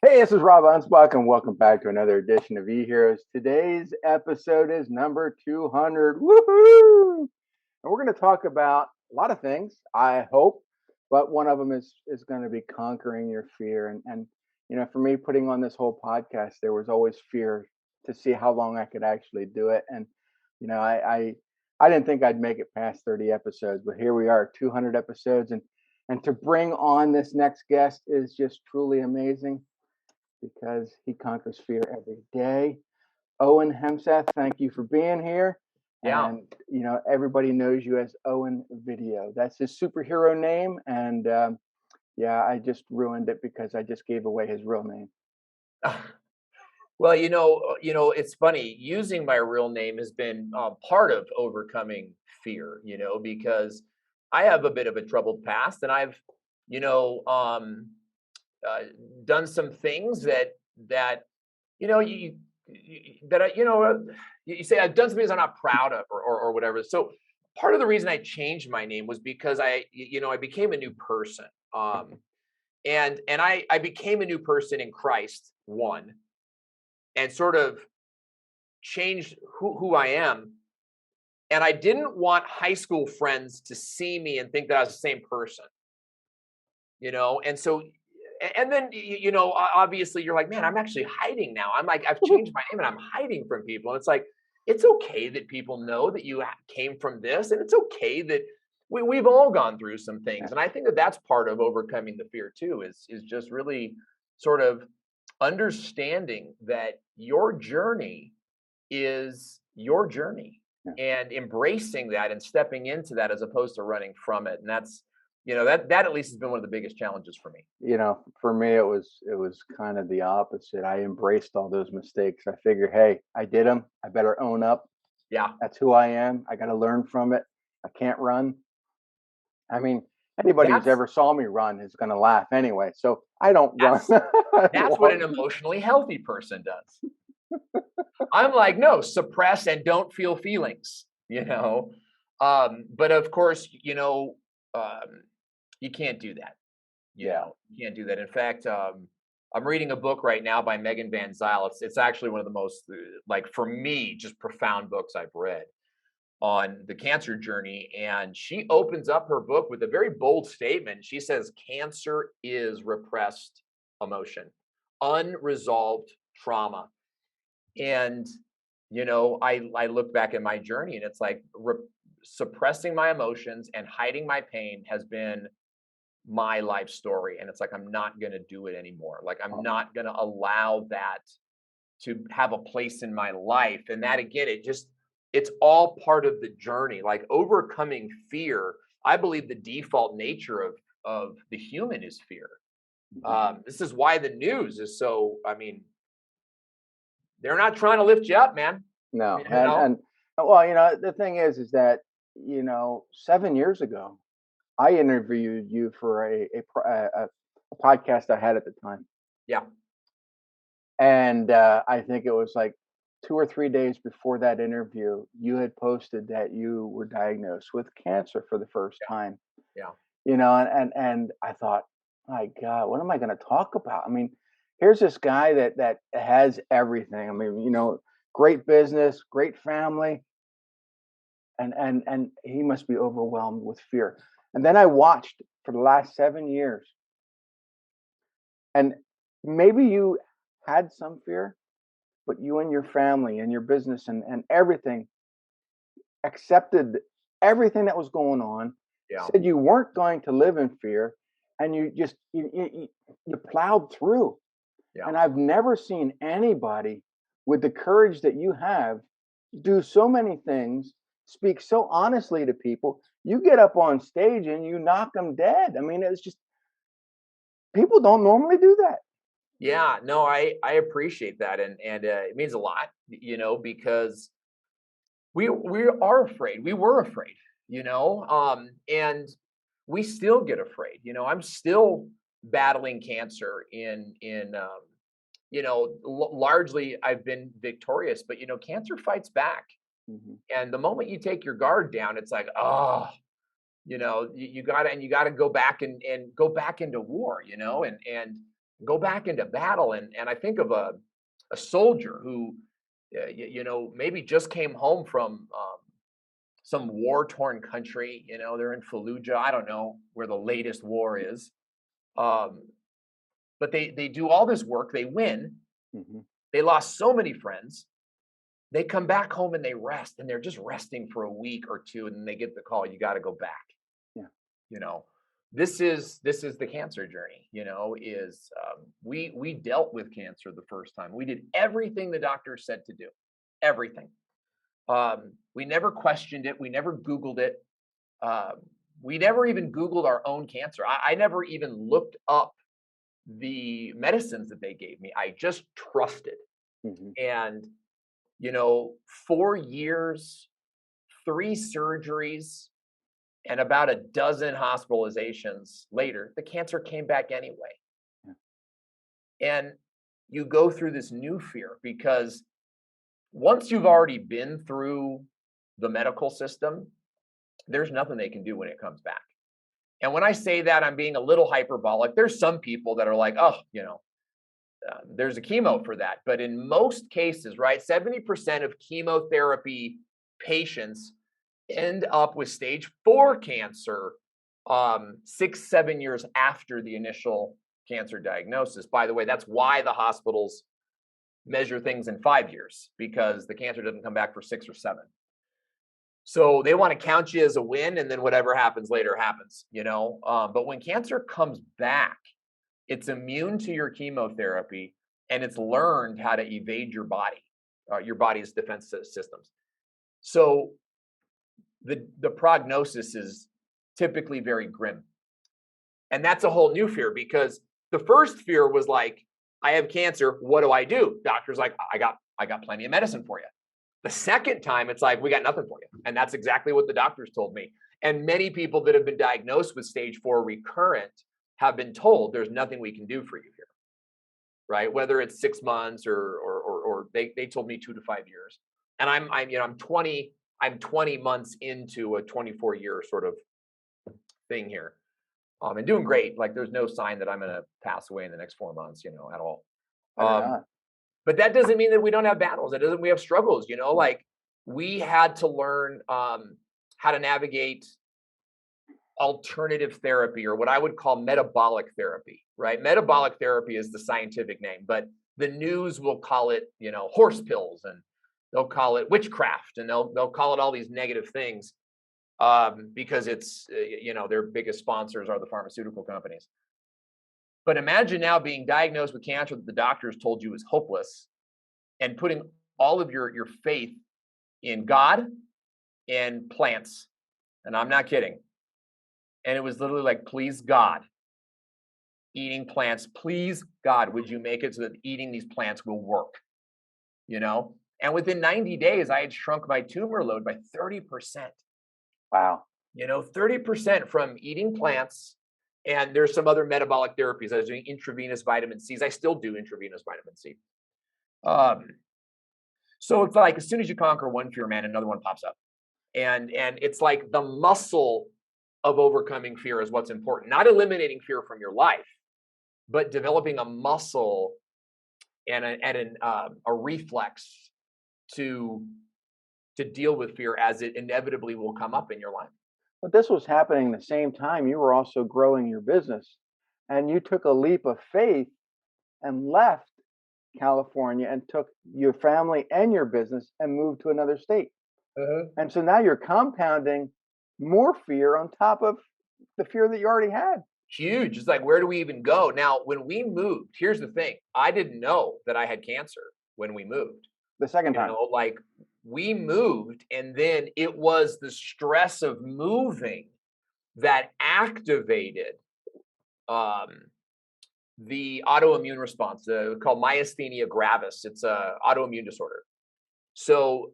Hey, this is Rob Anspach, and welcome back to another edition of eHeroes. Today's episode is number 200. Woohoo! And we're going to talk about a lot of things, I hope, but one of them is going to be conquering your fear. And for me, putting on this whole podcast, there was always fear to see how long I could actually do it. And I didn't think I'd make it past 30 episodes, but here we are, 200 episodes, and to bring on this next guest is just truly amazing because he conquers fear every day. Owen Hemseth, thank you for being here. Yeah. And, everybody knows you as Owen Video. That's his superhero name. And I just ruined it because I just gave away his real name. Well, it's funny. Using my real name has been part of overcoming fear, because I have a bit of a troubled past, and I've, you know, um, done some things that you know you that I, you say I've done some things I'm not proud of, or whatever. So part of the reason I changed my name was because I became a new person, and I became a new person in Christ, one, and sort of changed who I am. And I didn't want high school friends to see me and think that I was the same person, And so, and then, obviously you're like, man, I'm actually hiding now. I'm like, I've changed my name and I'm hiding from people. And it's like, it's okay that people know that you came from this. And it's okay that we've all gone through some things. And I think that that's part of overcoming the fear too, is just really sort of understanding that your journey is your journey, Yeah. and embracing that and stepping into that as opposed to running from it. And that's, that at least has been one of the biggest challenges for me. For me, it was kind of the opposite. I embraced all those mistakes. I figured, hey, I did them. I better own up. Yeah. That's who I am. I got to learn from it. I can't run. I mean, anybody who's That's ever saw me run is going to laugh anyway. So I don't run. that's that's what an emotionally healthy person does. I'm like, no, suppress and don't feel feelings. But of course, you can't do that. You can't do that. In fact, I'm reading a book right now by Megan Van Zyl. It's actually one of the most, like, for me, just profound books I've read on the cancer journey. And she opens up her book with a very bold statement. She says, cancer is repressed emotion, unresolved trauma. And, I look back at my journey, and it's like suppressing my emotions and hiding my pain has been my life story. And it's like, I'm not going to do it anymore. Like, I'm not going to allow that to have a place in my life. And that, again, it's all part of the journey. Like, overcoming fear, I believe the default nature of the human is fear. This is why the news is so, I mean, they're not trying to lift you up, man. No, You and know? and well, the thing is that 7 years ago, I interviewed you for a podcast I had at the time, Yeah. and I think it was like 2 or 3 days before that interview, you had posted that you were diagnosed with cancer for the first time. Yeah. And I thought, my God, what am I going to talk about? I mean, here's this guy that has everything. I mean, great business, great family, and he must be overwhelmed with fear. And then I watched for the last 7 years, and maybe you had some fear, but you and your family and your business and everything accepted everything that was going on, Yeah. said you weren't going to live in fear, and you just you plowed through. Yeah. And I've never seen anybody with the courage that you have do so many things, speak so honestly to people. You get up on stage and you knock them dead. I mean, it's just people don't normally do that. Yeah, no, I appreciate that, and it means a lot, because we are afraid. We were afraid, and we still get afraid. I'm still battling cancer largely I've been victorious, but cancer fights back. Mhm. And the moment you take your guard down, it's like, oh, you gotta go back and go back into war, and go back into battle. And I think of a soldier who, maybe just came home from some war-torn country. They're in Fallujah. I don't know where the latest war is. But they do all this work. They win. Mm-hmm. They lost so many friends. They come back home and they rest, and they're just resting for a week or two, and then they get the call, you got to go back. Yeah. This is the cancer journey. We dealt with cancer the first time. We did everything the doctor said to do, everything. We never questioned it. We never Googled it. We never even Googled our own cancer. I never even looked up the medicines that they gave me. I just trusted. Mm-hmm. And 4 years, 3 surgeries, and about a dozen hospitalizations later, the cancer came back anyway. Yeah. And you go through this new fear, because once you've already been through the medical system, there's nothing they can do when it comes back. And when I say that, I'm being a little hyperbolic. There's some people that are like, oh, there's a chemo for that. But in most cases, right, 70% of chemotherapy patients end up with stage 4 cancer 6-7 years after the initial cancer diagnosis. By the way, that's why the hospitals measure things in 5 years, because the cancer doesn't come back for 6 or 7. So they want to count you as a win, and then whatever happens later happens, But when cancer comes back, it's immune to your chemotherapy, and it's learned how to evade your body's defense systems. So the prognosis is typically very grim. And that's a whole new fear, because the first fear was like, I have cancer. What do I do? Doctor's like, I got plenty of medicine for you. The second time, it's like, we got nothing for you. And that's exactly what the doctors told me. And many people that have been diagnosed with stage 4 recurrent have been told there's nothing we can do for you here, right? Whether it's 6 months or they told me 2 to 5 years. And I'm 20 months into a 24-year sort of thing here. And doing great. Like, there's no sign that I'm going to pass away in the next 4 months, at all. But that doesn't mean that we don't have battles. That doesn't mean we have struggles, like we had to learn how to navigate alternative therapy, or what I would call metabolic therapy, right? Metabolic therapy is the scientific name, but the news will call it, horse pills, and they'll call it witchcraft, and they'll call it all these negative things because it's, their biggest sponsors are the pharmaceutical companies. But imagine now being diagnosed with cancer that the doctors told you is hopeless, and putting all of your faith in God and plants. And I'm not kidding. And it was literally like, please, God, eating plants, please, God, would you make it so that eating these plants will work? And within 90 days, I had shrunk my tumor load by 30%. Wow. 30% from eating plants. And there's some other metabolic therapies. I was doing intravenous vitamin C's. I still do intravenous vitamin C. So it's like, as soon as you conquer one fear, man, another one pops up. And it's like the muscle of overcoming fear is what's important. Not eliminating fear from your life, but developing a muscle and a reflex to deal with fear as it inevitably will come up in your life. But this was happening the same time you were also growing your business, and you took a leap of faith and left California and took your family and your business and moved to another state. And so now you're compounding more fear on top of the fear that you already had. Huge. It's like, where do we even go? Now, when we moved, here's the thing. I didn't know that I had cancer when we moved. The second time. Like, we moved, and then it was the stress of moving that activated the autoimmune response, called myasthenia gravis. It's a autoimmune disorder. So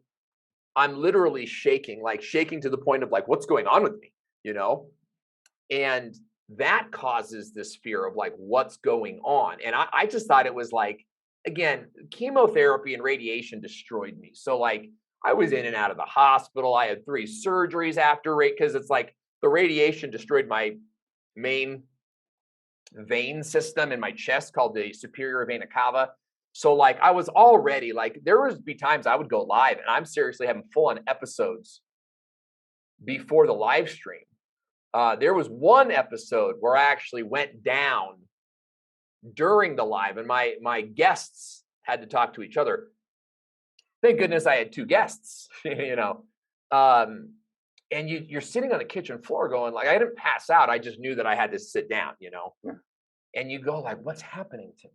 I'm literally shaking to the point of like, what's going on with me, And that causes this fear of like, what's going on? And I just thought it was like, again, chemotherapy and radiation destroyed me. So like, I was in and out of the hospital. I had 3 surgeries after, because it's like the radiation destroyed my main vein system in my chest called the superior vena cava. So like I was already like, there would be times I would go live and I'm seriously having full on episodes before the live stream. There was one episode where I actually went down during the live and my guests had to talk to each other. Thank goodness I had two guests, and you're sitting on the kitchen floor going like, I didn't pass out. I just knew that I had to sit down, Yeah. and you go like, what's happening to me?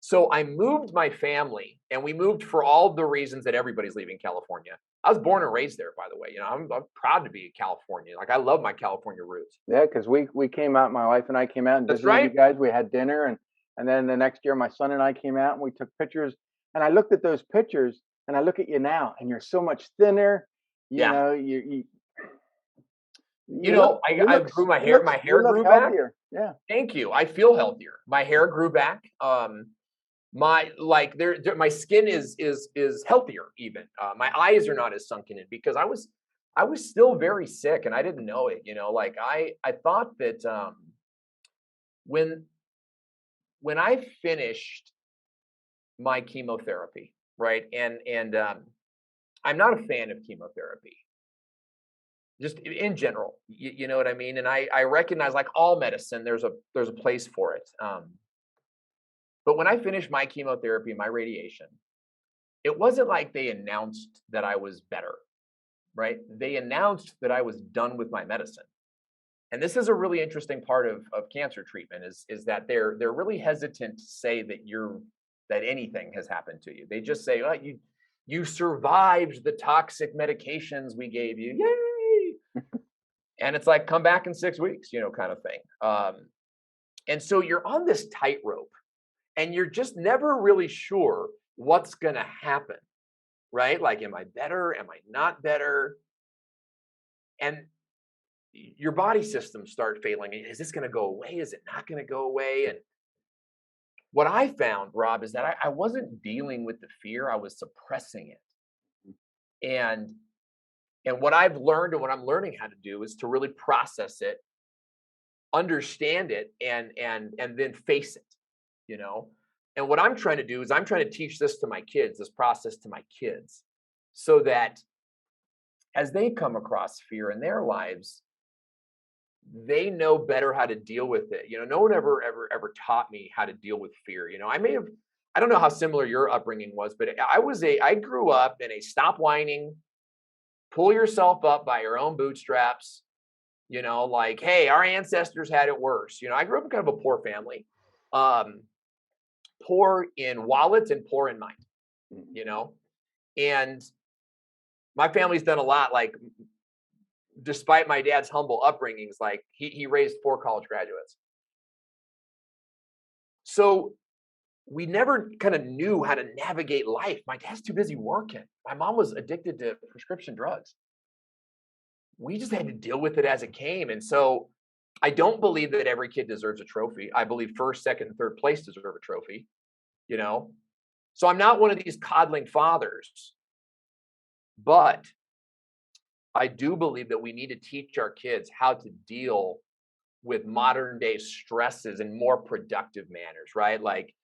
So I moved my family, and we moved for all the reasons that everybody's leaving California. I was born and raised there, by the way. I'm proud to be in California. Like I love my California roots. Yeah, because we came out, my wife and I came out and That's visited you right. guys. We had dinner, and then the next year my son and I came out and we took pictures. And I looked at those pictures and I look at you now, and you're so much thinner. You Yeah. know, you look I grew my hair. My you hair look grew back. healthier. Yeah. Thank you. I feel healthier. My hair grew back. My skin is healthier even. My eyes are not as sunken in because I was still very sick and I didn't know it. Like I thought that when I finished my chemotherapy, right, and I'm not a fan of chemotherapy. Just in general, you know what I mean? And I recognize, like all medicine, there's a place for it. But when I finished my chemotherapy, my radiation, it wasn't like they announced that I was better, right? They announced that I was done with my medicine. And this is a really interesting part of cancer treatment is that they're really hesitant to say that anything has happened to you. They just say, oh, you survived the toxic medications we gave you. Yay! And it's like, come back in 6 weeks, kind of thing. And so you're on this tightrope and you're just never really sure what's going to happen, right? Like, am I better? Am I not better? And your body systems start failing. Is this going to go away? Is it not going to go away? And what I found, Rob, is that I wasn't dealing with the fear. I was suppressing it. And what I've learned and what I'm learning how to do is to really process it, understand it, and then face it, And what I'm trying to do is I'm trying to teach this to my kids, this process to my kids, so that as they come across fear in their lives, they know better how to deal with it. No one ever taught me how to deal with fear. I don't know how similar your upbringing was, but I grew up in a stop whining, pull yourself up by your own bootstraps, like, hey, our ancestors had it worse. I grew up in kind of a poor family, poor in wallet and poor in mind, and my family's done a lot. Like, despite my dad's humble upbringings, like he raised 4 college graduates. So we never kind of knew how to navigate life. My dad's too busy working. My mom was addicted to prescription drugs. We just had to deal with it as it came. And so I don't believe that every kid deserves a trophy. I believe first, second, and third place deserve a trophy, So I'm not one of these coddling fathers, but I do believe that we need to teach our kids how to deal with modern day stresses in more productive manners, right? Like,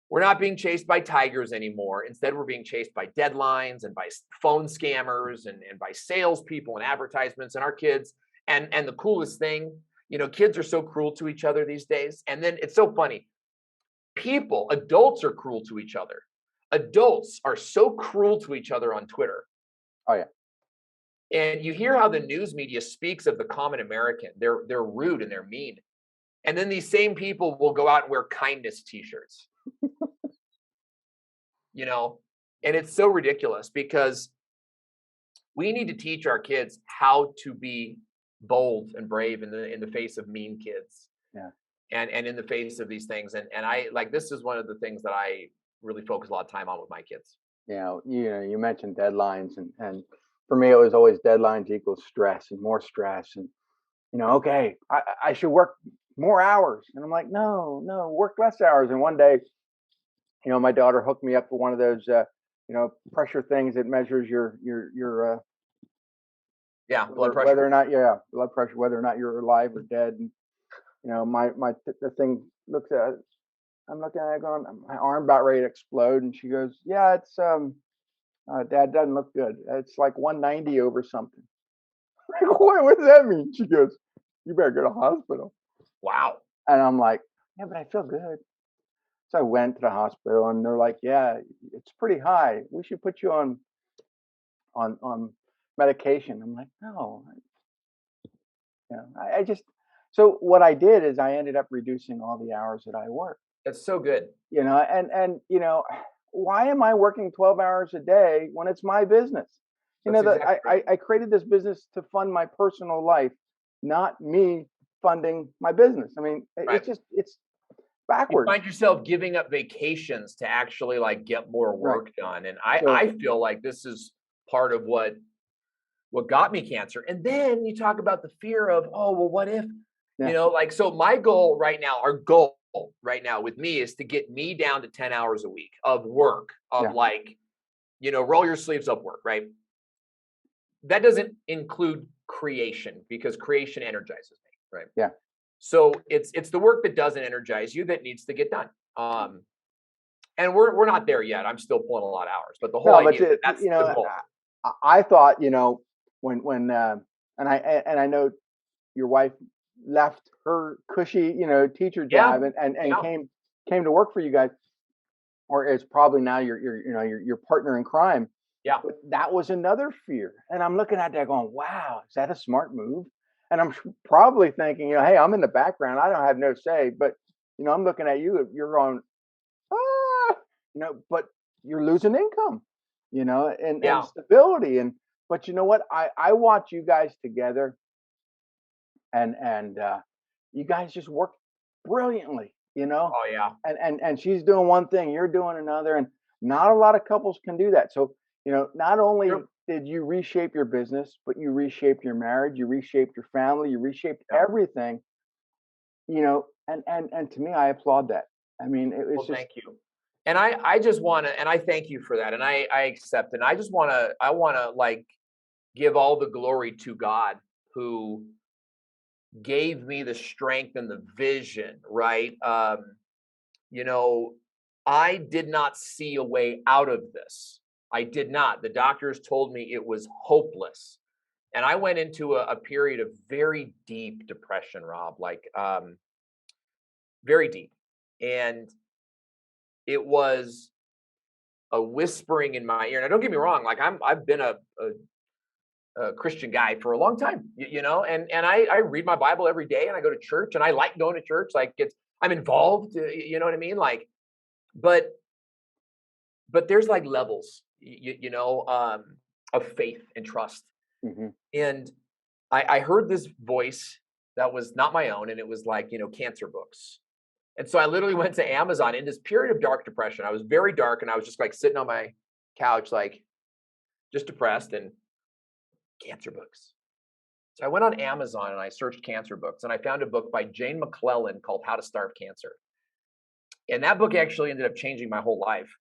we're not being chased by tigers anymore. Instead, we're being chased by deadlines and by phone scammers and by salespeople and advertisements, and our kids. And the coolest thing, kids are so cruel to each other these days. And then it's so funny. Adults are cruel to each other. Adults are so cruel to each other on Twitter. Oh, yeah. And you hear how the news media speaks of the common American. They're rude and they're mean. And then these same people will go out and wear kindness t-shirts. And it's so ridiculous because we need to teach our kids how to be bold and brave in the face of mean kids. Yeah. And in the face of these things. And I like, this is one of the things that I really focus a lot of time on with my kids. You mentioned deadlines, and for me, it was always deadlines equals stress and more stress. And, okay, I should work more hours. And I'm like, no, work less hours. And one day, my daughter hooked me up for one of those, pressure things that measures your blood pressure, whether or not, blood pressure, whether or not you're alive or dead. And, the thing looks at. I'm looking at it going, my arm about ready to explode, and she goes, "Yeah, it's Dad, doesn't look good. It's like 190 over something." What does that mean? She goes, "You better go to the hospital." Wow. And I'm like, "Yeah, but I feel good." So I went to the hospital, and they're like, "Yeah, it's pretty high. We should put you on medication." I'm like, "No, I just." So what I did is I ended up reducing all the hours that I work. That's so good. And why am I working 12 hours a day when it's my business? That's That exactly right. I created this business to fund my personal life, not me funding my business. I mean, Right. it's You backwards. find yourself giving up vacations to actually like get more Right. work done. And I, So I feel like this is part of what got me cancer. And then you talk about the fear of, oh, well, what if, yeah, like, so my goal right now, our goal right now with me is to get me down to 10 hours a week of work, of yeah, like, roll your sleeves up work, right? That doesn't include creation because creation energizes me, right? yeah. So it's the work that doesn't energize you that needs to get done. And we're not there yet. I'm still pulling a lot of hours, but the whole No, but idea that that's the goal. I thought when and I know your wife left her cushy teacher Yeah, job and yeah, came to work for you guys, or it's probably now your partner in crime. yeah. But that was another fear, and I'm looking at that going, "Wow, is that a smart move?" And I'm probably thinking, "Hey, I'm in the background. I don't have no say." But I'm looking at you. You're going, "Ah," but you're losing income, and Yeah. stability. But you know what? I watch you guys together, and you guys just work brilliantly. Oh, yeah. And she's doing one thing, you're doing another, and not a lot of couples can do that. So not only Sure. did you reshape your business, but you reshaped your marriage, you reshaped your family, you reshaped Yeah. everything. And to me, I applaud that. I mean, it's Well, just thank you. And I just want to, and I thank you for that. And I accept, and I want to like give all the glory to God who gave me the strength and the vision, right? You know, I did not see a way out of this. I did not. The doctors told me it was hopeless. And I went into a period of very deep depression, Rob, like very deep. And it was a whispering in my ear. Now, don't get me wrong, like I've been a Christian guy for a long time, and I read my Bible every day and I go to church and I like going to church. Like I'm involved, you know what I mean? Like, but there's like levels, of faith and trust. mhm. And I heard this voice that was not my own, and it was like, cancer books. And so I literally went to Amazon in this period of dark depression. I was very dark, and I was just like sitting on my couch, like just depressed, and cancer books. So I went on Amazon and I searched cancer books, and I found a book by Jane McClellan called How to Starve Cancer. And that book actually ended up changing my whole life,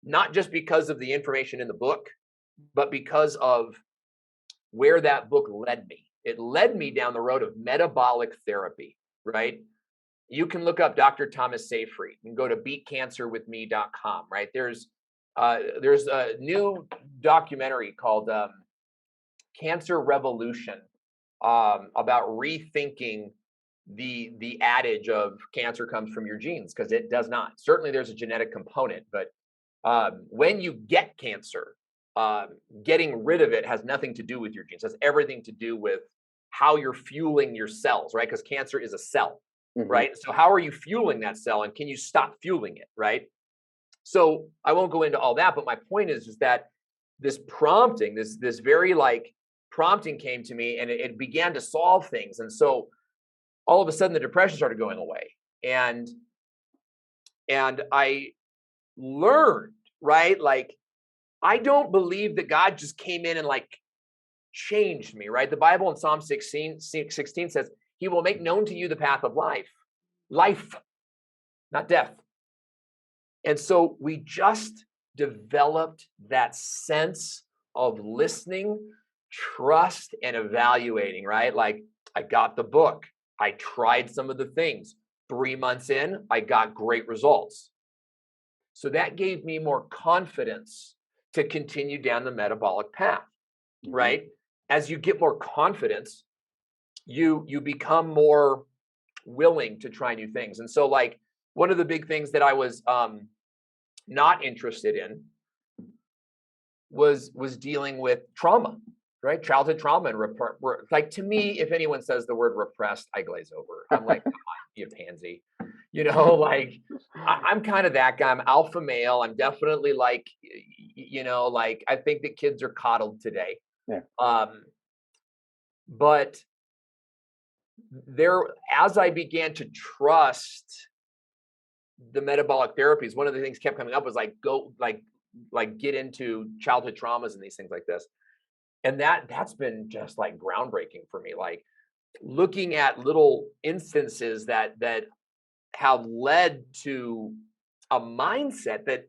not just because of the information in the book, but because of where that book led me. It led me down the road of metabolic therapy, right? You can look up Dr. Thomas Seyfried. You can go to beatcancerwithme.com, right? There's a new documentary called Cancer Revolution, about rethinking the adage of cancer comes from your genes, because it does not. Certainly there's a genetic component, but when you get cancer, getting rid of it has nothing to do with your genes. It has everything to do with how you're fueling your cells, right? Because cancer is a cell, Mhm. right? So how are you fueling that cell, and can you stop fueling it, right? So I won't go into all that, but my point is that this prompting, this very like prompting came to me, and it began to solve things. And so all of a sudden the depression started going away. And I learned, right? Like, I don't believe that God just came in and like changed me, right? The Bible in Psalm 16 says, he will make known to you the path of life, not death. And so we just developed that sense of listening, trust, and evaluating, right? Like, I got the book. I tried some of the things. 3 months in, I got great results. So that gave me more confidence to continue down the metabolic path, right? As you get more confidence, you become more willing to try new things. And so like one of the big things that I was not interested in was dealing with trauma, right? Childhood trauma and like, to me, if anyone says the word repressed, I glaze over. I'm like, come on, you pansy. Like I'm kind of that guy. I'm alpha male. I'm definitely like, like I think that kids are coddled today. Yeah. But as I began to trust the metabolic therapies, one of the things kept coming up was like, go like get into childhood traumas and these things like this. And that's been just like groundbreaking for me. Like looking at little instances that have led to a mindset that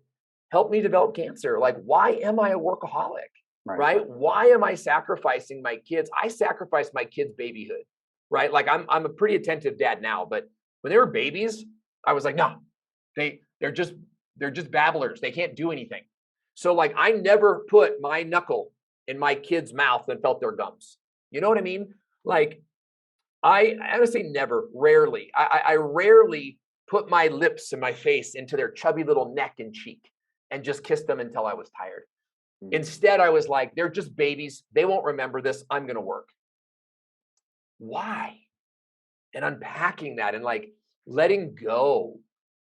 helped me develop cancer. Like, why am I a workaholic? Right? Why am I sacrificing my kids? I sacrificed my kids' babyhood, right? Like I'm a pretty attentive dad now, but when they were babies, I was like, no, they're just babblers. They can't do anything. So like I never put my knuckle in my kid's mouth and felt their gums. You know what I mean? Like I honestly never, rarely. I rarely put my lips and my face into their chubby little neck and cheek and just kissed them until I was tired. Instead, I was like, they're just babies. They won't remember this. I'm going to work. Why? And unpacking that and like letting go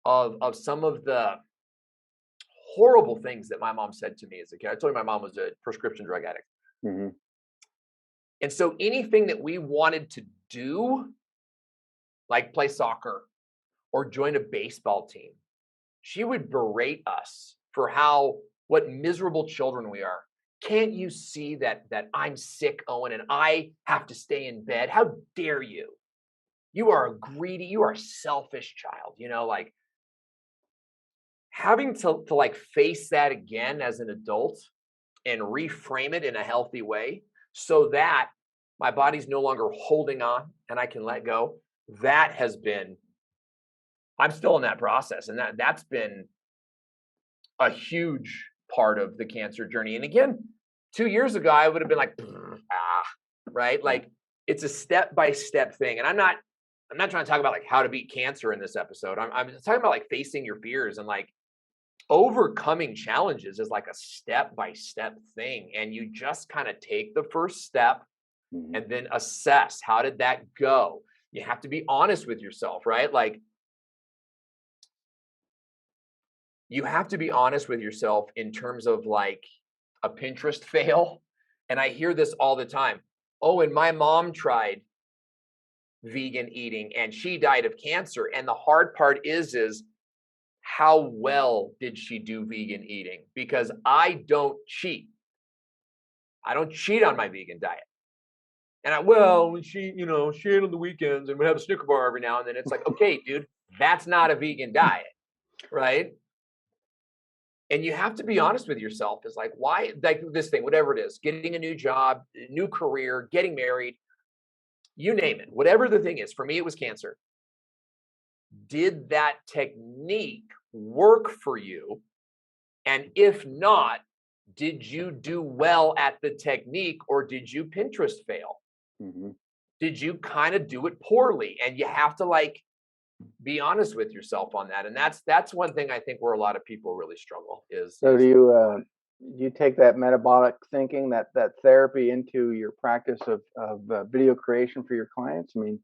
of some of the horrible things that my mom said to me as a kid. I told you my mom was a prescription drug addict. And so anything that we wanted to do, like play soccer or join a baseball team, she would berate us for what miserable children we are. Can't you see that I'm sick, Owen, and I have to stay in bed? How dare you? You are a greedy, you are a selfish child, like having to like face that again as an adult and reframe it in a healthy way so that my body's no longer holding on and I can let go. That has been, I'm still in that process. And that's been a huge part of the cancer journey. And again, 2 years ago, I would have been like, right? Like it's a step-by-step thing. And I'm not trying to talk about like how to beat cancer in this episode. I'm talking about like facing your fears and like overcoming challenges is like a step-by-step thing. And you just kind of take the first step and then assess, how did that go? You have to be honest with yourself, right? Like you have to be honest with yourself in terms of like a Pinterest fail. And I hear this all the time. Oh, and my mom tried vegan eating and she died of cancer. And the hard part is how well did she do vegan eating? Because I don't cheat. I don't cheat on my vegan diet. And she ate on the weekends and would have a Snicker bar every now and then. It's like, okay, dude, that's not a vegan diet, right? And you have to be honest with yourself. It's like, why, like this thing, whatever it is, getting a new job, new career, getting married, you name it, whatever the thing is. For me, it was cancer. Did that technique work for you? And if not, did you do well at the technique or did you Pinterest fail? Did you kind of do it poorly? And you have to like be honest with yourself on that. And that's one thing I think where a lot of people really struggle is. So do you take that metabolic thinking, that therapy into your practice of video creation for your clients? I mean,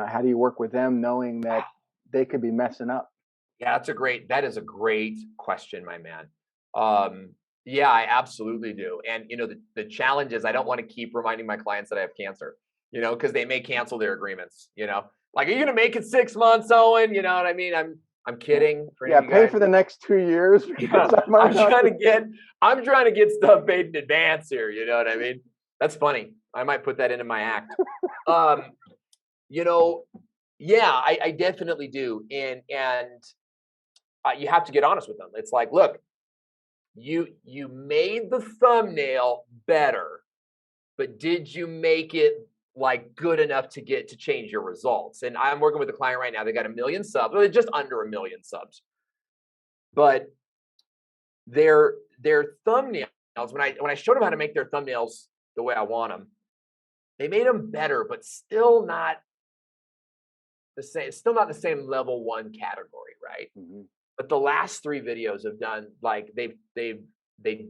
how do you work with them knowing that they could be messing up? Yeah, that is a great question, my man. Yeah, I absolutely do. And, the challenge is I don't want to keep reminding my clients that I have cancer, because they may cancel their agreements, like, are you going to make it 6 months, Owen? You know what I mean? I'm kidding. Pay for the next 2 years. Yeah, I'm trying to get stuff paid in advance here. You know what I mean? That's funny. I might put that into my act. Yeah, I definitely do. And you have to get honest with them. It's like, look, you made the thumbnail better, but did you make it like good enough to change your results. And I'm working with a client right now. They got 1 million subs, or just under 1 million subs. But their thumbnails, when I showed them how to make their thumbnails the way I want them, they made them better, but still not the same level 1 category, right? Mm-hmm. But the last 3 videos have done, like, they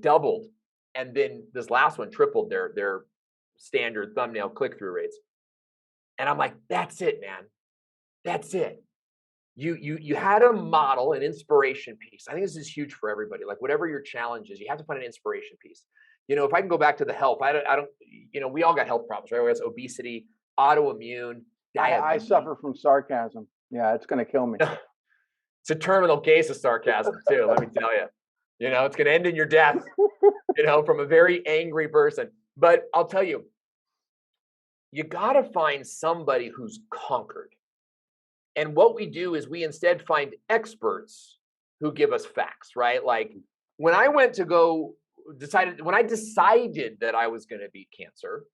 doubled, and then this last one tripled their standard thumbnail click-through rates. And I'm like, that's it, man. That's it. You had a model, an inspiration piece. I think this is huge for everybody. Like, whatever your challenge is, you have to find an inspiration piece. If I can go back to the health, I don't, we all got health problems, right? We have obesity, autoimmune, I diabetes. suffer from sarcasm. Yeah, it's going to kill me. It's a terminal case of sarcasm too. Let me tell you, it's going to end in your death, from a very angry person. But I'll tell you, you got to find somebody who's conquered. And what we do is we instead find experts who give us facts, right? Like, when I decided that I was going to beat cancer,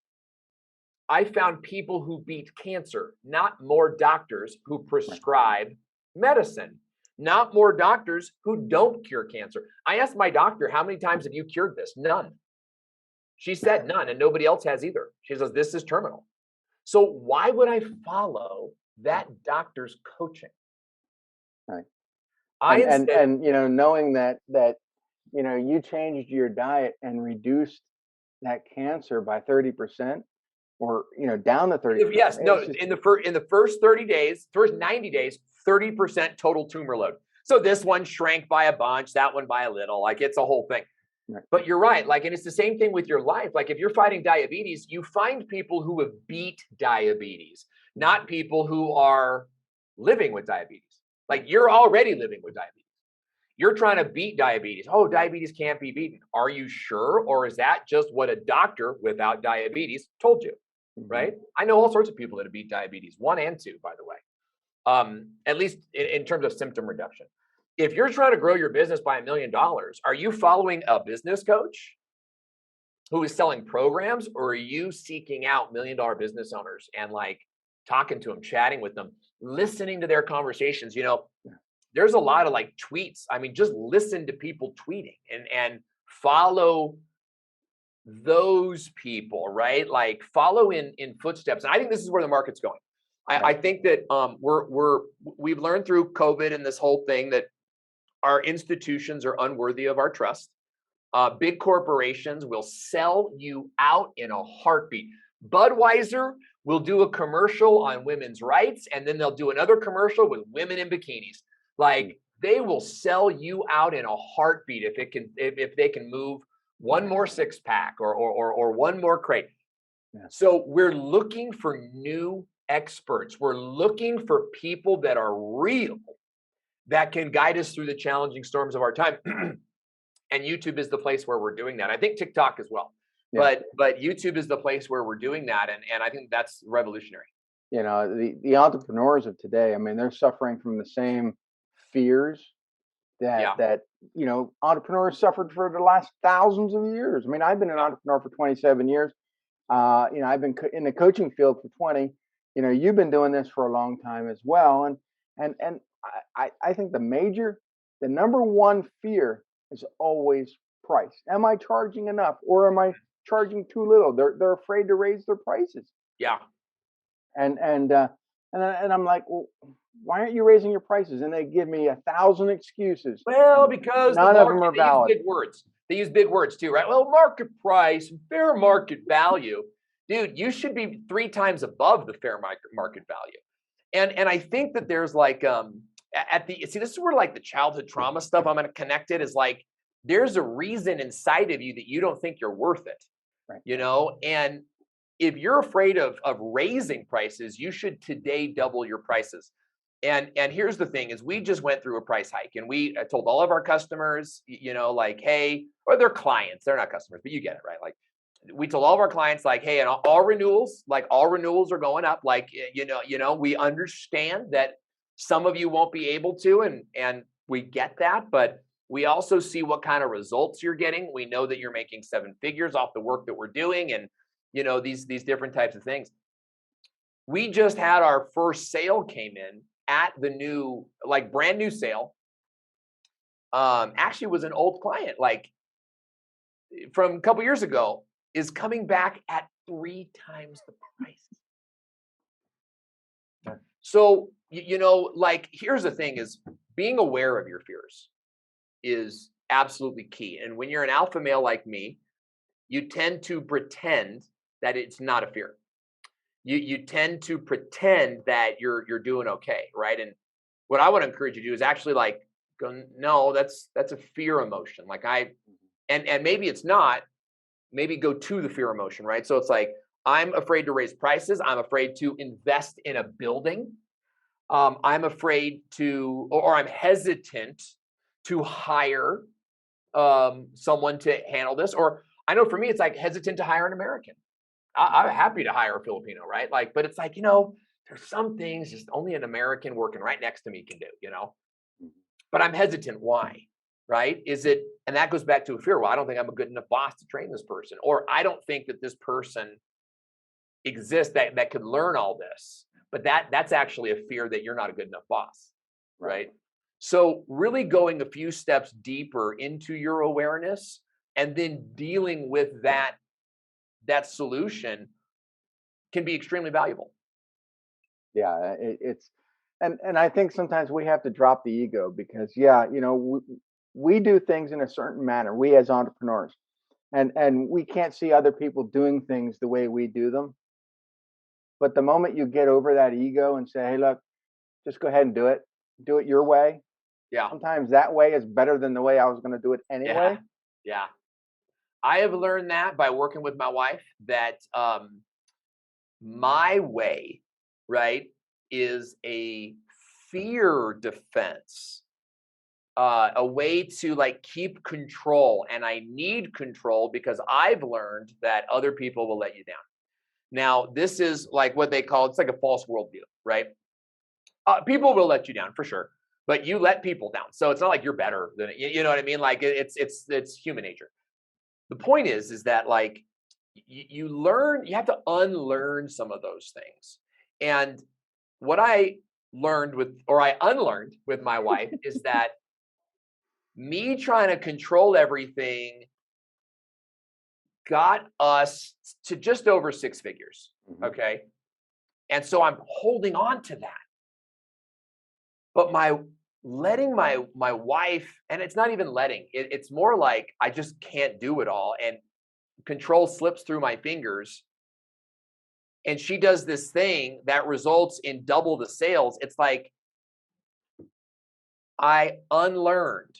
I found people who beat cancer, not more doctors who prescribe medicine, not more doctors who don't cure cancer. I asked my doctor, how many times have you cured this? None. She said none, and nobody else has either. She says, this is terminal. So why would I follow that doctor's coaching? Right. And knowing that you changed your diet and reduced that cancer by 30%, or down to 30%. Yes, no, in the first 30 days, first 90 days, 30% total tumor load. So this one shrank by a bunch, that one by a little. Like, it's a whole thing. Right. But you're right. Like, and it's the same thing with your life. Like, if you're fighting diabetes, you find people who have beat diabetes, not people who are living with diabetes. Like, you're already living with diabetes. You're trying to beat diabetes. Oh, diabetes can't be beaten. Are you sure? Or is that just what a doctor without diabetes told you? Mm-hmm. Right? I know all sorts of people that have beat diabetes, 1 and 2, by the way, at least in terms of symptom reduction. If you're trying to grow your business by $1 million, are you following a business coach who is selling programs, or are you seeking out $1 million business owners and, like, talking to them, chatting with them, listening to their conversations? There's a lot of, like, tweets. I mean, just listen to people tweeting and follow those people, right? Like, follow in footsteps. And I think this is where the market's going. I think that we've learned through COVID and this whole thing that our institutions are unworthy of our trust. Big corporations will sell you out in a heartbeat. Budweiser will do a commercial on women's rights, and then they'll do another commercial with women in bikinis. Like, they will sell you out in a heartbeat if they can move one more 6-pack or one more crate. Yeah. So we're looking for new experts. We're looking for people that are real, that can guide us through the challenging storms of our time. And YouTube is the place where we're doing that. I think TikTok as well. Yeah. But YouTube is the place where we're doing that. And I think that's revolutionary. The entrepreneurs of today, I mean, they're suffering from the same fears that entrepreneurs suffered for the last thousands of years. I mean, I've been an entrepreneur for 27 years. I've been in the coaching field for 20. You've been doing this for a long time as well. And I think the number one fear is always price. Am I charging enough, or am I charging too little? They're afraid to raise their prices. Yeah. And I'm like, well, why aren't you raising your prices? And they give me 1,000 excuses. Well, because none of them are valid. They use big words. They use big words too, right? Well, market price, fair market value. Dude, you should be 3 times above the fair market value. And I think that there's like this is where, like, the childhood trauma stuff, I'm going to connect it, is like, there's a reason inside of you that you don't think you're worth it. Right. And if you're afraid of raising prices, you should today double your prices. And here's the thing is, we just went through a price hike, and we told all of our customers, like, hey, or their clients, they're not customers, but you get it, right? Like, we told all of our clients, like, hey, and all renewals are going up. Like, we understand that some of you won't be able to, and we get that, but we also see what kind of results you're getting. We know that you're making 7 figures off the work that we're doing, and these different types of things. We just had our first sale came in at the new, like brand new sale. Actually was an old client, like from a couple years ago, is coming back at 3 times the price. So, like, here's the thing is being aware of your fears is absolutely key. And when you're an alpha male like me, you tend to pretend that it's not a fear. You tend to pretend that you're doing okay, right? And what I want to encourage you to do is actually like go, no, that's a fear emotion. Like and maybe it's not, maybe go to the fear emotion, right? So it's like, I'm afraid to raise prices. I'm afraid to invest in a building. I'm afraid to, or I'm hesitant to hire someone to handle this. Or I know for me, it's like hesitant to hire an American. I'm happy to hire a Filipino, right? Like, but it's like, there's some things just only an American working right next to me can do, but I'm hesitant. Why? Right? And that goes back to a fear. Well, I don't think I'm a good enough boss to train this person, or I don't think that this person exists that could learn all this. But that's actually a fear that you're not a good enough boss, right? So really going a few steps deeper into your awareness and then dealing with that solution can be extremely valuable. Yeah, and I think sometimes we have to drop the ego because we do things in a certain manner, we as entrepreneurs, and we can't see other people doing things the way we do them. But the moment you get over that ego and say, hey, look, just go ahead and do it your way. Yeah. Sometimes that way is better than the way I was going to do it anyway. Yeah. I have learned that by working with my wife, that my way, right, is a fear defense, a way to like keep control. And I need control because I've learned that other people will let you down. Now, this is like what they call, it's like a false worldview, right? People will let you down for sure, but you let people down. So it's not like you're better than it. You know what I mean? Like it's human nature. The point is that like you learn, you have to unlearn some of those things. And what I unlearned with my wife is that me trying to control everything got us to just over 6 figures. Mm-hmm. Okay. And so I'm holding on to that. But letting my wife, and it's not even letting, it's more like I just can't do it all. And control slips through my fingers. And she does this thing that results in double the sales. It's like I unlearned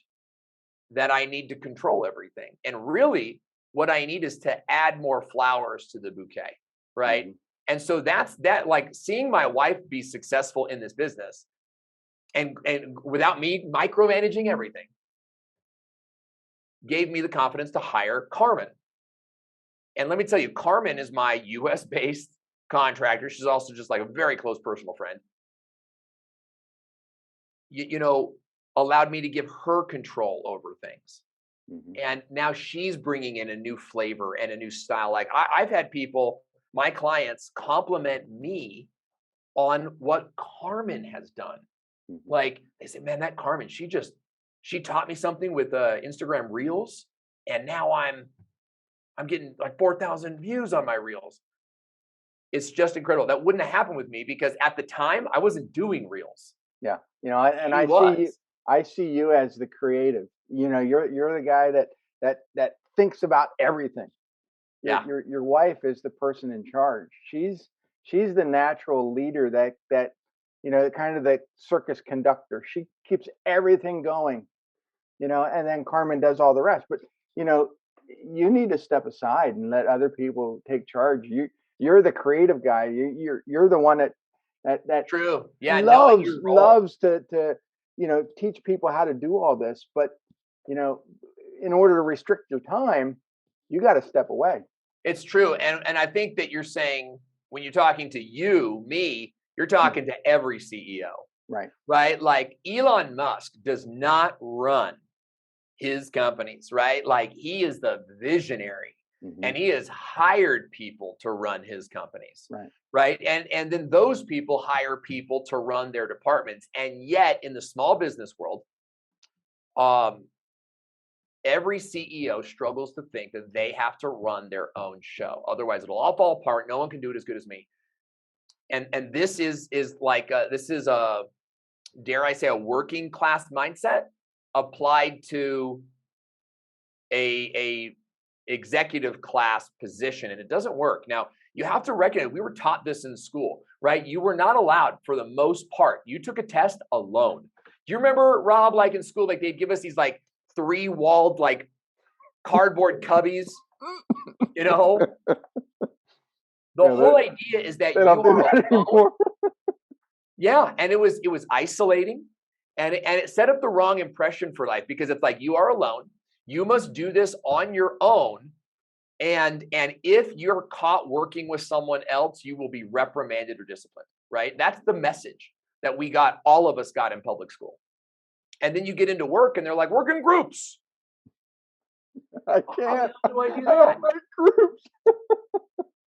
that I need to control everything. And really, what I need is to add more flowers to the bouquet, right? Mm-hmm. And so that's that, like seeing my wife be successful in this business and without me micromanaging everything gave me the confidence to hire Carmen. And let me tell you, Carmen is my US based contractor. She's also just like a very close personal friend. Allowed me to give her control over things. Mm-hmm. And now she's bringing in a new flavor and a new style. Like I've had people, my clients, compliment me on what Carmen has done. Mm-hmm. Like they say, man, that Carmen, she taught me something with Instagram Reels. And now I'm getting like 4,000 views on my Reels. It's just incredible. That wouldn't have happened with me because at the time I wasn't doing Reels. Yeah. I see you as the creative. You're the guy that thinks about everything. Yeah. Your wife is the person in charge. She's the natural leader that kind of the circus conductor. She keeps everything going, and then Carmen does all the rest. But you need to step aside and let other people take charge. You're the creative guy. You're the one that true. Yeah. Loves to teach people how to do all this. But in order to restrict your time, you got to step away. It's true. And I think that you're saying when you're talking to me, you're talking to every CEO. Right. Right. Like Elon Musk does not run his companies, right? Like he is the visionary. Mm-hmm. And he has hired people to run his companies. Right. right? And then those people hire people to run their departments. And yet in the small business world, every CEO struggles to think that they have to run their own show. Otherwise, it'll all fall apart. No one can do it as good as me. And this is like this is a, dare I say, a working class mindset applied to a executive class position, and it doesn't work. Now, you have to recognize, we were taught this in school, right? You were not allowed, for the most part. You took a test alone. Do you remember, Rob, like in school, like they'd give us these like 3-walled like cardboard cubbies, you know? The whole idea is that you are alone. Yeah, and it was isolating, and it set up the wrong impression for life, because it's like, you are alone. You must do this on your own. And if you're caught working with someone else, you will be reprimanded or disciplined, right? That's the message that all of us got in public school. And then you get into work and they're like, work in groups. I can't. How do I do I that? don't like groups.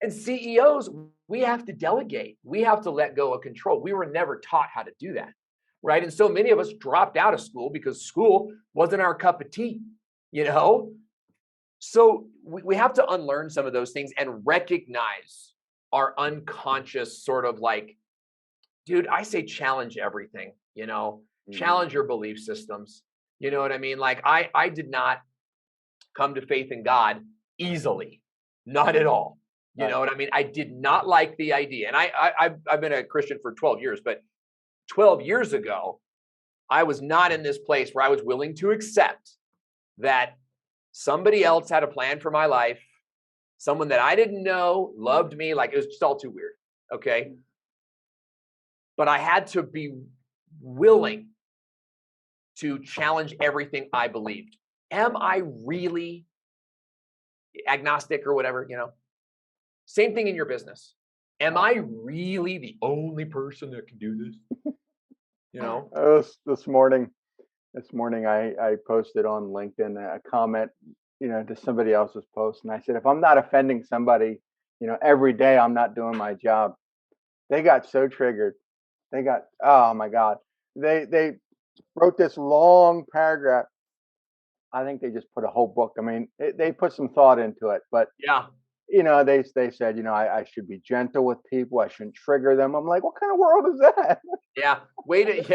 And CEOs, we have to delegate. We have to let go of control. We were never taught how to do that, right? And so many of us dropped out of school because school wasn't our cup of tea, you know? So we have to unlearn some of those things and recognize our unconscious sort of like, dude, I say challenge everything, you know, challenge your belief systems. You know what I mean? Like I did not come to faith in God easily, not at all. You know what I mean? I did not like the idea. And I've been a Christian for 12 years, but 12 years ago, I was not in this place where I was willing to accept that somebody else had a plan for my life, someone that I didn't know loved me. Like, it was just all too weird. Okay. But I had to be willing to challenge everything I believed. Am I really agnostic or whatever, you know? Same thing in your business. Am I really the only person that can do this? You know? This morning I posted on LinkedIn a comment, you know, to somebody else's post, and I said, if I'm not offending somebody, you know, every day, I'm not doing my job. They got so triggered. Oh my God. They wrote this long paragraph. I think they just put a whole book. I mean, they put some thought into it, but yeah, you know, they said, you know, I should be gentle with people. I shouldn't trigger them. I'm like, what kind of world is that? Yeah. Wait.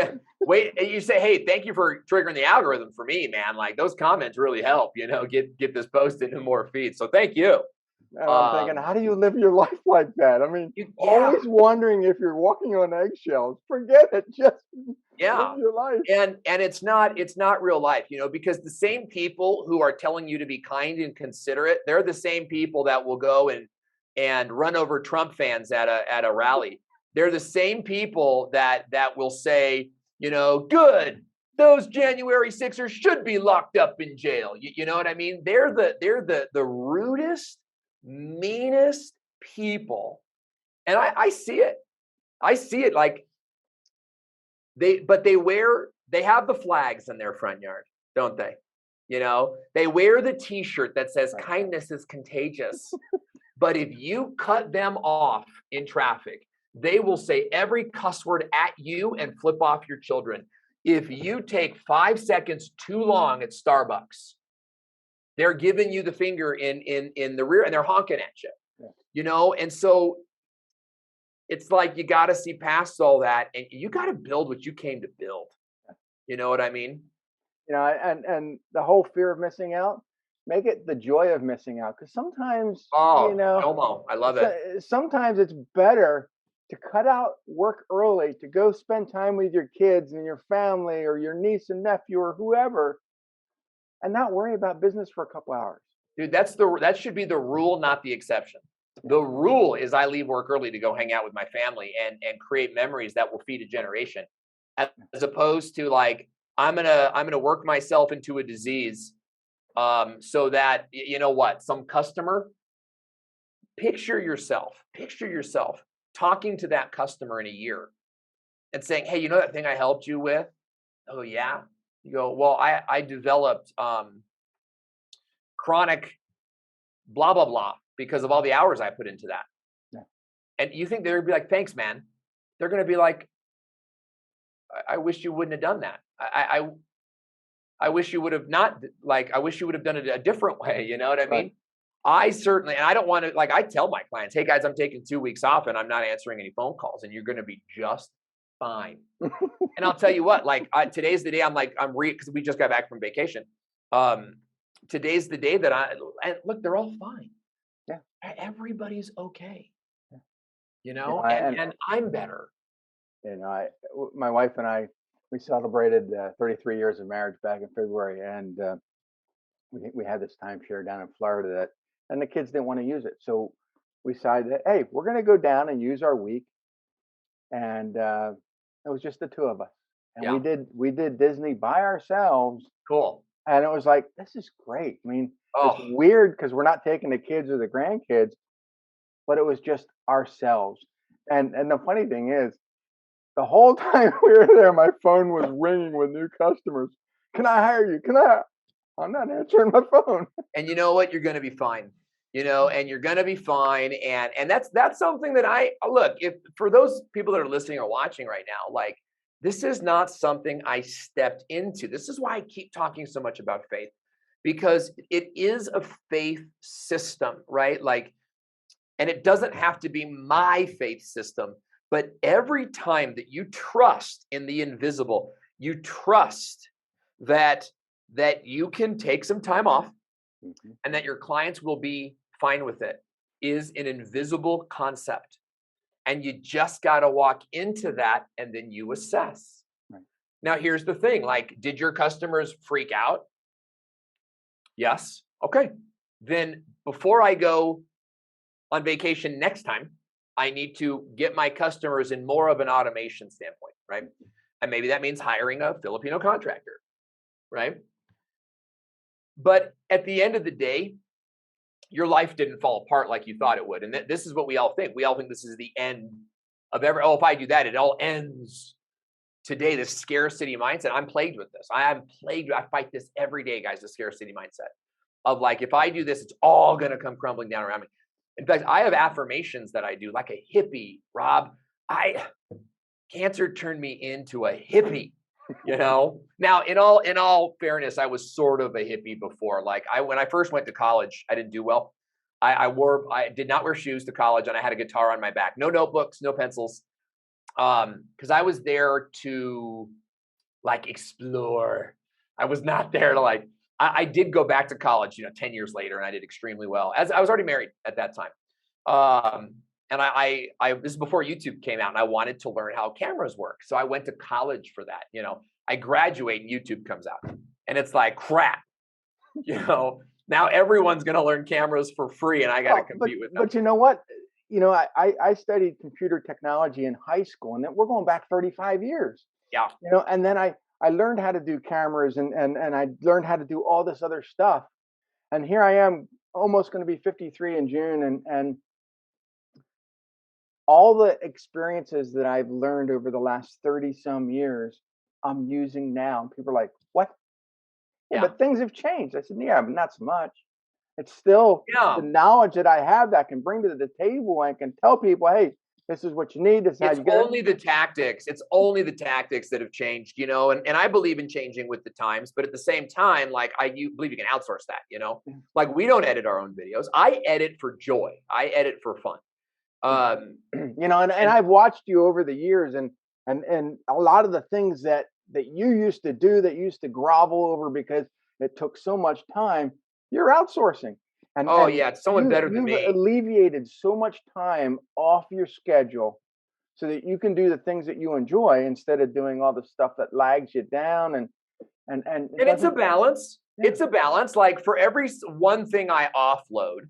You say, hey, thank you for triggering the algorithm for me, man. Like, those comments really help, you know, get this post into more feeds. So thank you. And I'm thinking, how do you live your life like that? I mean, always wondering if you're walking on eggshells. Forget it. Just live your life. And it's not real life, you know, because the same people who are telling you to be kind and considerate, they're the same people that will go and run over Trump fans at a rally. They're the same people that will say, you know, good, those January 6ers should be locked up in jail. You know what I mean? They're the rudest, meanest people. And I see it. I see it. Like, they have the flags in their front yard, don't they? You know, they wear the t-shirt that says kindness is contagious. But if you cut them off in traffic, they will say every cuss word at you and flip off your children. If you take 5 seconds too long at Starbucks, they're giving you the finger in the rear, and they're honking at you. You know, and so it's like, you got to see past all that, and you got to build what you came to build. You know what I mean? You know, and the whole fear of missing out, make it the joy of missing out. Because sometimes, you know, JOMO, I love it. Sometimes it's better to cut out work early, to go spend time with your kids and your family or your niece and nephew or whoever, and not worry about business for a couple hours. Dude, that should be the rule, not the exception. The rule is I leave work early to go hang out with my family and create memories that will feed a generation, as opposed to like, I'm gonna work myself into a disease, so that, you know what, some customer, picture yourself talking to that customer in a year and saying, hey, you know that thing I helped you with? Oh yeah. You go, well, I developed chronic blah blah blah because of all the hours I put into that. And you think they're gonna be like, thanks, man. They're gonna be like, I wish you wouldn't have done that. I wish you would have not, like, I wish you would have done it a different way. You know what I Right. mean? I certainly, and I don't want to, like, I tell my clients, hey guys, I'm taking 2 weeks off and I'm not answering any phone calls, and you're going to be just fine. And I'll tell you what, like, today's the day because we just got back from vacation. Today's the day that and look, they're all fine. Yeah. Everybody's okay. Yeah. You know, and I'm better. You know, my wife and I, we celebrated 33 years of marriage back in February, and we had this timeshare down in Florida and the kids didn't want to use it, so we decided that, hey, we're going to go down and use our week, and it was just the two of us, and Yeah. we did Disney by ourselves, Cool. and it was like, this is great. I mean, it's Oh, weird because we're not taking the kids or the grandkids, but it was just ourselves, and the funny thing is, the whole time we were there, my phone was ringing with new customers. Can I hire you? I'm not answering my phone. and you know what? You're going to be fine. You know, and you're going to be fine. And that's something that I look, if for those people that are listening or watching right now, like, this is not something I stepped into. This is why I keep talking so much about faith, because it is a faith system, right? Like, and it doesn't have to be my faith system, but every time that you trust in the invisible, you trust that you can take some time off Mhm. and that your clients will be fine with it, is an invisible concept. And you just got to walk into that and then you assess. Right. Now, here's the thing, like, did your customers freak out? Yes. Okay. Then before I go on vacation next time, I need to get my customers in more of an automation standpoint, right? And maybe that means hiring a Filipino contractor, right? But at the end of the day, your life didn't fall apart like you thought it would. And this is what we all think. We all think this is the end of oh, if I do that, it all ends today. This scarcity mindset. I'm plagued with this. I fight this every day, guys, the scarcity mindset of, like, if I do this, it's all going to come crumbling down around me. In fact, I have affirmations that I do like a hippie, Rob. Cancer turned me into a hippie. You know, now in all fairness, I was sort of a hippie before. Like, when I first went to college, I didn't do well. I did not wear shoes to college, and I had a guitar on my back. No notebooks, no pencils. Because I was there to, like, explore. I was not there to, like, I did go back to college, 10 years later, and I did extremely well, as I was already married at that time. And I this is before YouTube came out, and I wanted to learn how cameras work. So I went to college for that. I graduate and YouTube comes out, and it's like, crap, now everyone's going to learn cameros for free, and I got to compete with them. But you know what? I studied computer technology in high school, and we're going back 35 years. Yeah. And then I learned how to do cameras, and I learned how to do all this other stuff. And here I am, almost going to be 53 in June, and all the experiences that I've learned over the last 30 some years, I'm using now. And people are like, what? Yeah, but things have changed. I said, yeah, but not so much. It's still the knowledge that I have that I can bring to the table and can tell people, hey, this is what you need. This is how you get it. Only the tactics. It's only the tactics that have changed, and I believe in changing with the times, but at the same time, like, you believe you can outsource that, like, we don't edit our own videos. I edit for joy. I edit for fun. And I've watched you over the years, and a lot of the things that you used to do, that you used to grovel over because it took so much time, you're outsourcing. And it's someone better than me. You've alleviated so much time off your schedule so that you can do the things that you enjoy instead of doing all the stuff that lags you down. And it's a balance. Yeah. It's a balance. Like, for every one thing I offload,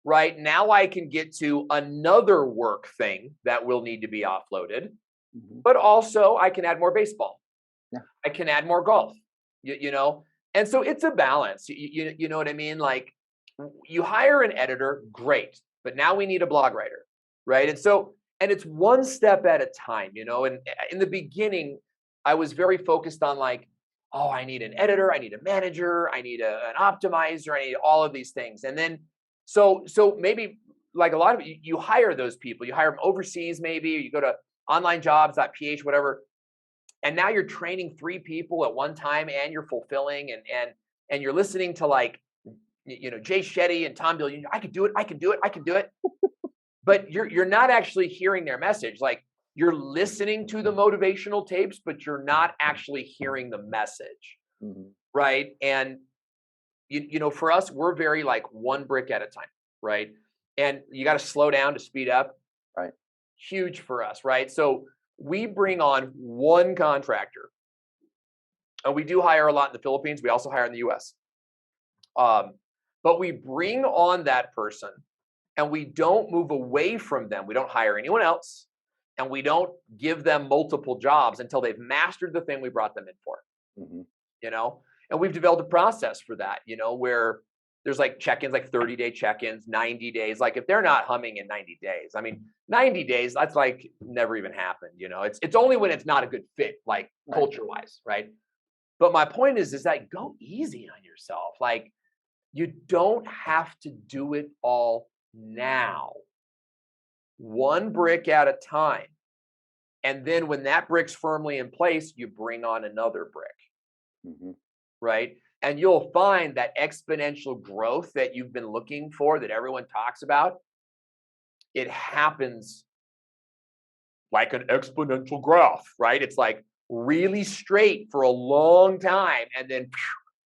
right now, I can get to another work thing that will need to be offloaded, but also I can add more baseball. Yeah. I can add more golf, and so it's a balance. You know what I mean? Like, you hire an editor, great, but now we need a blog writer, right? And it's one step at a time, and in the beginning, I was very focused on, like, oh, I need an editor, I need a manager, I need an optimizer, I need all of these things. And then, so maybe like a lot of you hire those people, you hire them overseas, maybe, or you go to onlinejobs.ph, whatever. And now you're training 3 people at one time, and you're fulfilling, and you're listening to like, Jay Shetty and Tom Bill. I can do it. I can do it. I can do it. But you're not actually hearing their message. Like, you're listening to the motivational tapes, but you're not actually hearing the message. Right. And, for us, we're very like one brick at a time. Right. And you got to slow down to speed up. Right. Huge for us. Right. So we bring on one contractor, and we do hire a lot in the Philippines. We also hire in the US. But we bring on that person, and we don't move away from them. We don't hire anyone else, and we don't give them multiple jobs until they've mastered the thing we brought them in for. And we've developed a process for that, where there's like check-ins, like 30-day check-ins, 90 days. Like, if they're not humming in 90 days, 90 days, that's like never even happened. It's only when it's not a good fit, like culture-wise, right? But my point is that go easy on yourself. Like, you don't have to do it all now. One brick at a time. And then when that brick's firmly in place, you bring on another brick. Right? And you'll find that exponential growth that you've been looking for, that everyone talks about, it happens like an exponential graph, right? It's like really straight for a long time. And then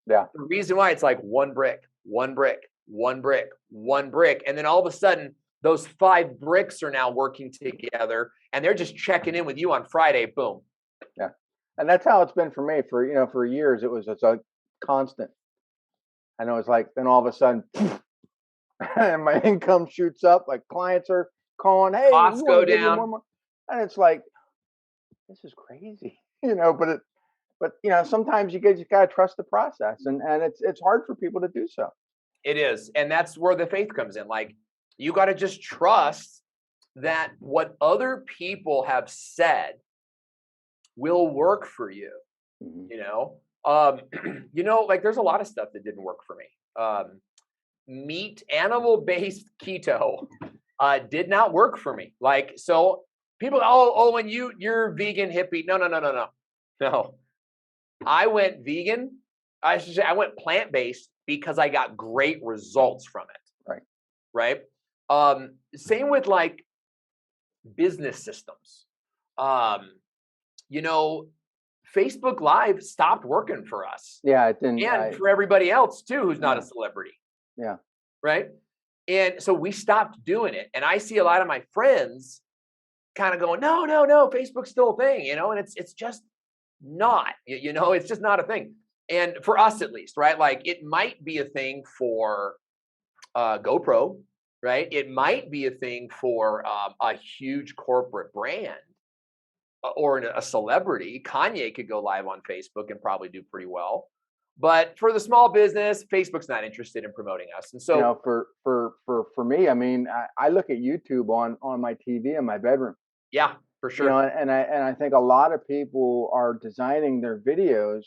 the reason why it's like one brick, one brick, one brick, one brick. And then all of a sudden, those 5 bricks are now working together, and they're just checking in with you on Friday. Boom. Yeah. And that's how it's been for me for years. It's a constant. I know, it's like, then all of a sudden, and my income shoots up. Like, clients are calling, hey, costs go down. And it's like, this is crazy, but sometimes you just gotta trust the process, and it's hard for people to do so. It is. And that's where the faith comes in. Like, you got to just trust that what other people have said will work for you. Like, there's a lot of stuff that didn't work for me. Animal-based keto did not work for me. Like, so people, when you're vegan hippie. No. I went vegan. I should say I went plant-based because I got great results from it. Right. Same with like business systems. Facebook Live stopped working for us. Yeah, it didn't. And for everybody else too, who's not a celebrity. Yeah. Right. And so we stopped doing it. And I see a lot of my friends kind of going, no, Facebook's still a thing, and it's just not, it's just not a thing. And for us, at least, right? Like, it might be a thing for GoPro, right? It might be a thing for a huge corporate brand or a celebrity. Kanye could go live on Facebook and probably do pretty well. But for the small business, Facebook's not interested in promoting us. And so, for me, I look at YouTube on my TV in my bedroom. Yeah, for sure. And I think a lot of people are designing their videos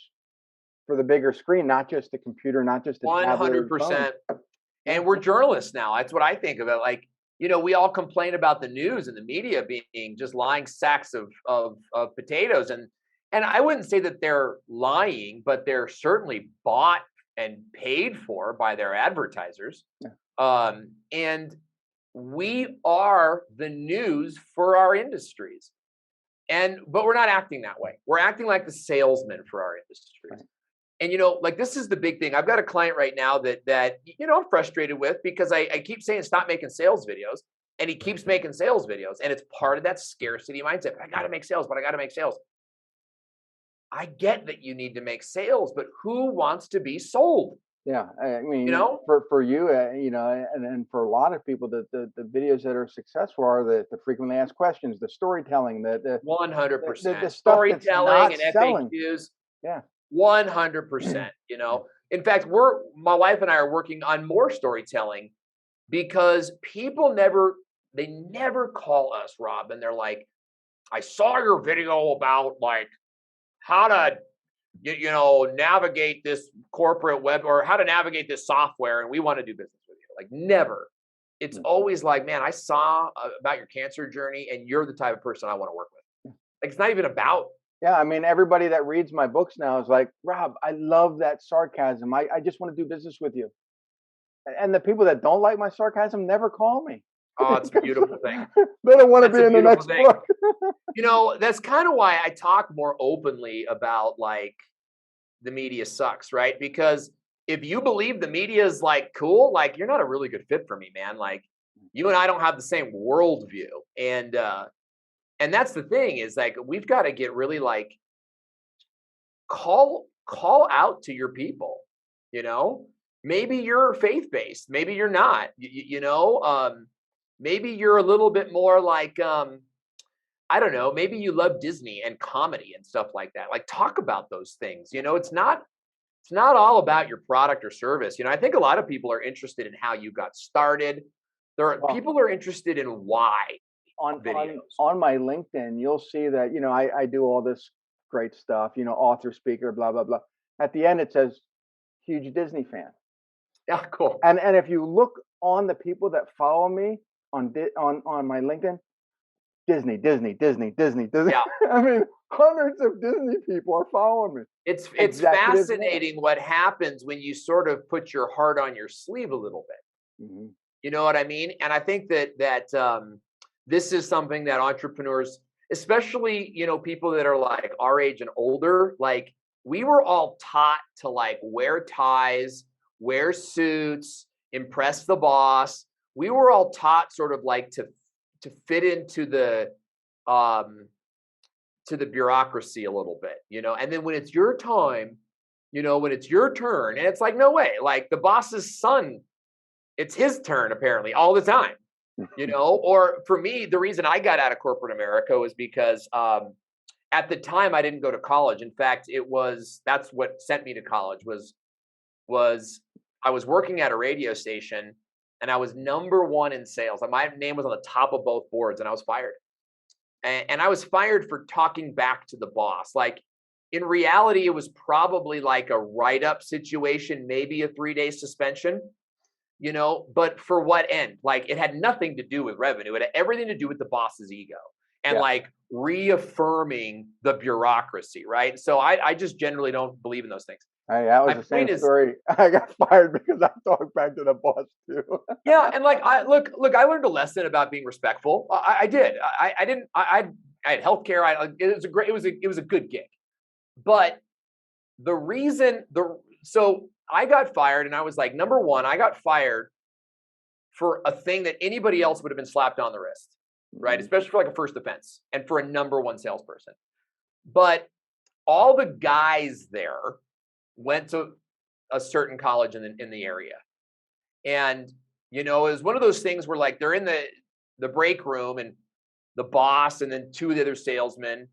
for the bigger screen, not just the computer, not just the 100%. And we're journalists now. That's what I think of it. Like, we all complain about the news and the media being just lying sacks of potatoes. And I wouldn't say that they're lying, but they're certainly bought and paid for by their advertisers. And we are the news for our industries. But we're not acting that way. We're acting like the salesman for our industries. And, like, this is the big thing. I've got a client right now that I'm frustrated with, because I keep saying, stop making sales videos. And he keeps making sales videos. And it's part of that scarcity mindset. I got to make sales, but I got to make sales. I get that you need to make sales, but who wants to be sold? Yeah. For you, and for a lot of people, the videos that are successful are the frequently asked questions, the storytelling, the 100%. the Storytelling and selling. FAQs. Yeah. 100%. In fact, my wife and I are working on more storytelling, because people never call us, Rob, and they're like, I saw your video about like how to navigate this corporate web, or how to navigate this software, and we want to do business with you. Like, never. it's always like, man, I saw about your cancer journey, and you're the type of person I want to work with. Like, it's not even about. Yeah, I mean, everybody that reads my books now is like, Rob, I love that sarcasm. I just want to do business with you. And the people that don't like my sarcasm never call me. Oh, it's a beautiful thing. They don't want to That's be a in the beautiful next thing. book. You know, that's kind of why I talk more openly about like the media sucks, right? Because if you believe the media is like cool, like you're not a really good fit for me, man. Like you and I don't have the same worldview. And that's the thing is like we've got to get really like call out to your people, you know? Maybe you're faith-based, maybe you're not. Maybe you're a little bit more like I don't know, maybe you love Disney and comedy and stuff like that. Like talk about those things. You know, it's not all about your product or service. You know, I think a lot of people are interested in how you got started. People are interested in why on videos. on my LinkedIn, you'll see that, I do all this great stuff, author, speaker, blah, blah, blah. At the end, it says huge Disney fan. Yeah, cool. And if you look on the people that follow me on my LinkedIn, Disney. Yeah. I mean, hundreds of Disney people are following me. It's Executives, fascinating what happens when you sort of put your heart on your sleeve a little bit. Mm-hmm. You know what I mean? And I think that this is something that entrepreneurs, especially, people that are like our age and older, like we were all taught to like wear ties, wear suits, impress the boss. We were all taught sort of like to fit into the bureaucracy a little bit, and then when it's your time, when it's your turn, and it's like, no way, like the boss's son, it's his turn apparently all the time, or for me, the reason I got out of corporate America was because at the time I didn't go to college. In fact, that's what sent me to college was I was working at a radio station and I was #1 in sales. My name was on the top of both boards and I was fired. And I was fired for talking back to the boss. Like in reality, it was probably like a write-up situation, maybe a 3-day suspension, but for what end? Like it had nothing to do with revenue. It had everything to do with the boss's ego and like reaffirming the bureaucracy, right? So I just generally don't believe in those things. Hey, that was the same story. I got fired because I talked back to the boss too. Yeah, and like I learned a lesson about being respectful. I did. I had healthcare. It was a good gig. But so I got fired, and I was like, #1, I got fired for a thing that anybody else would have been slapped on the wrist, right? Especially for like a first offense and for a #1 salesperson. But all the guys there went to a certain college in the area. And, it was one of those things where like they're in the break room and the boss and then 2 of the other salesmen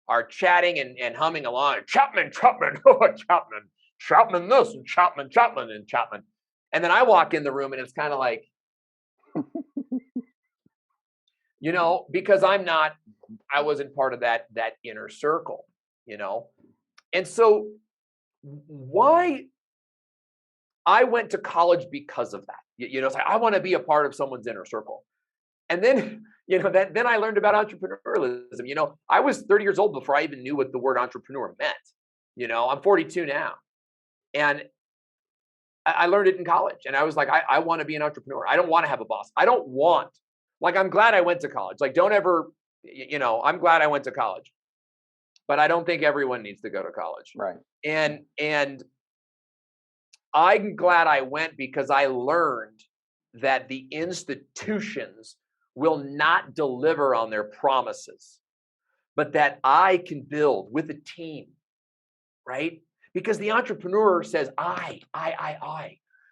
are chatting and humming along. Chapman, oh, Chapman this and Chapman. And then I walk in the room and it's kind of like, because I wasn't part of that inner circle, And so why I went to college because of that. It's like I want to be a part of someone's inner circle. And then, then I learned about entrepreneurialism. I was 30 years old before I even knew what the word entrepreneur meant. I'm 42 now. And I learned it in college. And I was like, I want to be an entrepreneur. I don't want to have a boss. I'm glad I went to college. Like, don't ever, I'm glad I went to college. But I don't think everyone needs to go to college. Right. And I'm glad I went because I learned that the institutions will not deliver on their promises, but that I can build with a team, right? Because the entrepreneur says, I,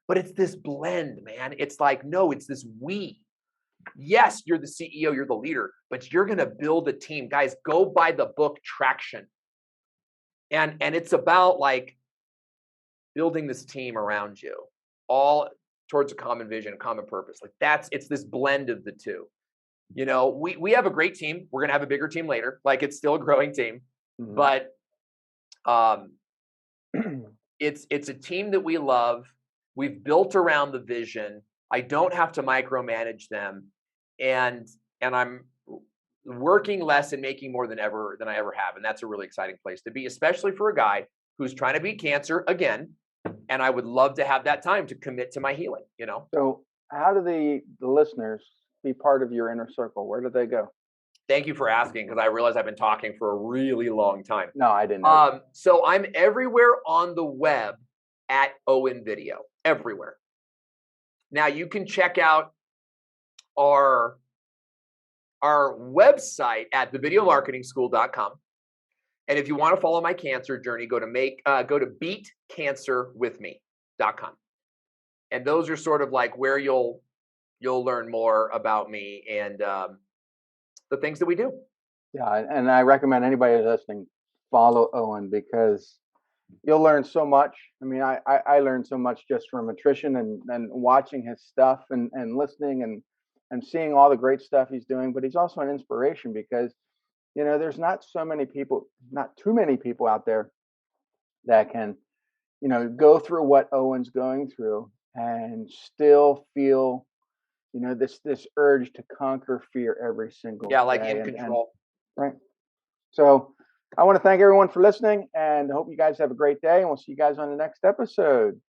but it's this blend, man. It's like, no, it's this we. Yes, you're the CEO, you're the leader, but you're going to build a team. Guys, go buy the book Traction. And it's about like building this team around you, all towards a common vision, a common purpose. Like it's this blend of the two. We have a great team. We're going to have a bigger team later. Like it's still a growing team, but it's a team that we love. We've built around the vision. I don't have to micromanage them, and I'm working less and making more than I ever have, and that's a really exciting place to be, especially for a guy who's trying to beat cancer again. And I would love to have that time to commit to my healing. So, how do the listeners be part of your inner circle? Where do they go? Thank you for asking, because I realize I've been talking for a really long time. No, I didn't know. So I'm everywhere on the web at Owen Video, everywhere. Now you can check out our website at thevideomarketingschool.com. And if you want to follow my cancer journey, go to beatcancerwithme.com. And those are sort of like where you'll learn more about me and the things that we do. Yeah, and I recommend anybody listening follow Owen, because you'll learn so much. I mean, I learned so much just from attrition and watching his stuff and listening and seeing all the great stuff he's doing. But he's also an inspiration, because there's not too many people out there that can go through what Owen's going through and still feel this urge to conquer fear every single day. Like in control. Right. So I want to thank everyone for listening, and hope you guys have a great day, and we'll see you guys on the next episode.